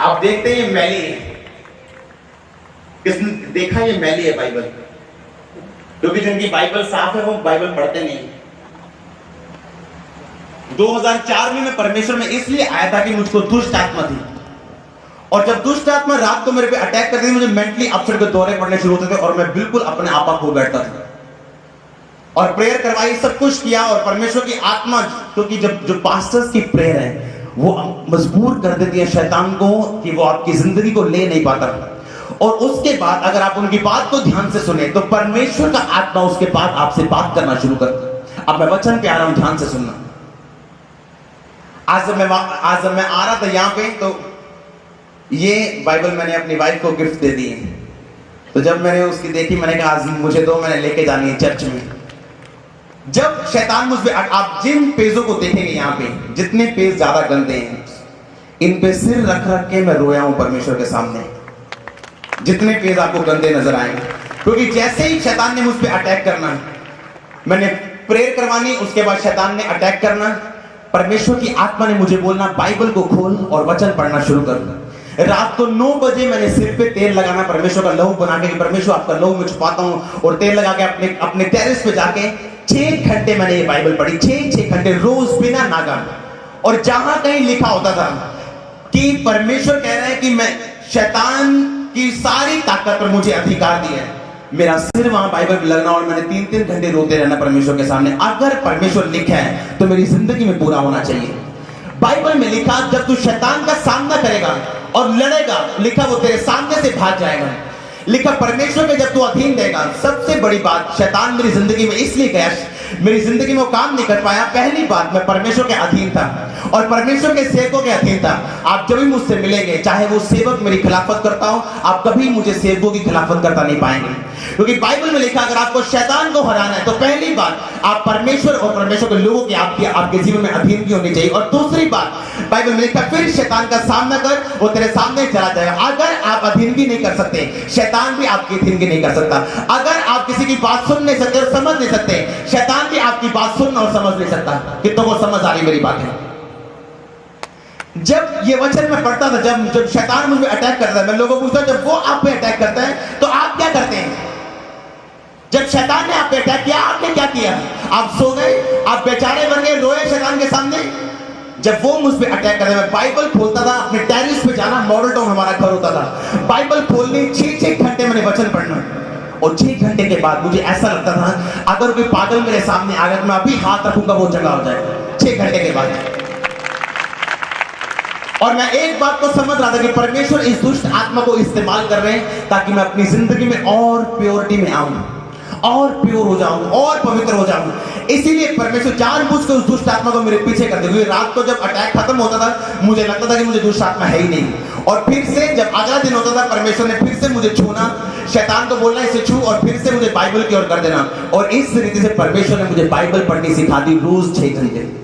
आप देखते हैं ये मैली है, किसने देखा ये मैली है बाइबल? क्योंकि जिनकी बाइबल साफ है वो बाइबल पढ़ते नहीं। 2004 में मैं परमेश्वर में इसलिए आया था कि मुझको दुष्ट आत्मा थी, और जब दुष्ट आत्मा रात को मेरे पे अटैक करती थी, मुझे मेंटली अपसेट के दौरे पड़ने शुरू होते थे और मैं बिल्कुल अपने आपा खो बैठता था। और प्रेयर करवाई, सब कुछ किया, और परमेश्वर की आत्मा, क्योंकि जब जो पास्टर्स की प्रेयर है वो मजबूर कर देती है शैतान को कि वो आपकी जिंदगी को ले नहीं पाता, और उसके बाद अगर आप उनकी बात को ध्यान से सुने तो परमेश्वर का आत्मा उसके बाद आपसे बात करना शुरू करता। अब मैं वचन पे आ रहा हूं, ध्यान से सुनना। आज जब मैं आ रहा था यहाँ पे, तो ये बाइबल मैंने अपनी वाइफ को गिफ्ट दे दी है। तो जब मैंने उसकी देखी, मैंने कहा आज मुझे दो, मैंने लेके जानी है चर्च में। जब शैतान मुझ पे, आप जिन पेजों को देखेंगे यहाँ पे, जितने पेज ज्यादा गंदे हैं, इन पे सिर रख रख के मैं रोया हूं परमेश्वर के सामने, जितने पेज आपको गंदे नजर आएंगे। क्योंकि जैसे ही शैतान ने मुझ पे अटैक करना, मैंने प्रेयर करवानी, उसके बाद शैतान ने अटैक करना, परमेश्वर की आत्मा ने मुझे बोलना बाइबल को खोल और वचन पढ़ना शुरू कर। रात को 9 बजे मैंने सिर पे तेल लगाना, परमेश्वर का लहू बना के, परमेश्वर आपका लहू मैं छुपाता हूं, और तेल लगा के अपने टेरेस पे जाके 6 घंटे मैंने ये बाइबल पढ़ी, 6 घंटे रोज बिना नागा। और जहां कहीं लिखा होता था कि परमेश्वर कह रहे हैं कि मैं शैतान की सारी ताकत पर मुझे अधिकार दिया है, मेरा सिर वहां बाइबल पे लगना और मैंने 3-3 घंटे रोते रहना परमेश्वर के सामने। अगर परमेश्वर लिखा है तो मेरी जिंदगी में पूरा होना चाहिए। बाइबल में लिखा जब तू शैतान का सामना करेगा और लड़ेगा, लिखा वो तेरे सामने से भाग जाएगा। लिखा परमेश्वर के जब तू अधीन देगा। सबसे बड़ी बात, शैतान मेरी जिंदगी में इसलिए गया, मेरी जिंदगी में वो काम नहीं कर पाया। पहली बात, मैं परमेश्वर के अधीन था और परमेश्वर के सेवकों के अधीन था। आप जब भी मुझसे मिलेंगे, चाहे वो सेवक मेरी खिलाफत करता हो, आप कभी मुझे सेवकों की खिलाफत करता नहीं पाएंगे। क्योंकि बाइबल में लिखा अगर आपको शैतान को हराना है तो पहली बात, आप परमेश्वर और परमेश्वर के लोगों की आपके जीवन में अधीन की होनी चाहिए। और दूसरी बात, बाइबल में लिखा फिर शैतान का सामना कर, वो तेरे सामने चला जाएगा। अगर आप अधीनगी नहीं कर सकते, शैतान भी आपकी अधीनगी नहीं कर सकता। अगर आप किसी की बात सुन नहीं सकते और समझ नहीं सकते, शैतान भी आपकी बात सुन और समझ नहीं सकता। कितनों को समझ आ रही मेरी बात है? जब ये वचन में पढ़ता था, जब शैतान मुझ पे अटैक करता है, मैं लोगों को पूछता, जब वो आप पे अटैक करता है तो आप क्या करते हैं? जब शैतान ने आप पे अटैक किया, आपने क्या किया? आप सो गए, आप बेचारे बन गए, रोए शैतान के सामने? जब वो मुझ पे अटैक करता, मैं बाइबल खोलता था, अपने टेरेस पे जाना, मॉडल टाउन हमारा घर होता था, बाइबल खोलने 6 घंटे मैंने वचन पढ़ना। और 6 घंटे के बाद मुझे ऐसा लगता था अगर कोई पागल मेरे सामने आ गया तो मैं अभी हाथ रखूंगा, वो जगह हो जाएगा। 6 घंटे के बाद। और मैं एक बात को समझ रहा था कि परमेश्वर इस दुष्ट आत्मा को इस्तेमाल कर रहे हैं ताकि मैं अपनी जिंदगी में और प्योरिटी में आऊं, और प्योर हो जाऊं, और पवित्र हो जाऊं। इसीलिए परमेश्वर जानबूझ के उस दुष्ट आत्मा को मेरे पीछे कर दे। रात को जब अटैक खत्म होता था, मुझे लगता था कि मुझे दुष्ट आत्मा है ही नहीं। और फिर से जब अगला दिन होता था, परमेश्वर ने फिर से मुझे छूना, शैतान को बोलना इसे छू, और फिर से मुझे बाइबल की ओर कर देना। और इस रीति से परमेश्वर ने मुझे बाइबल पढ़नी सिखा दी रोज 6 घंटे।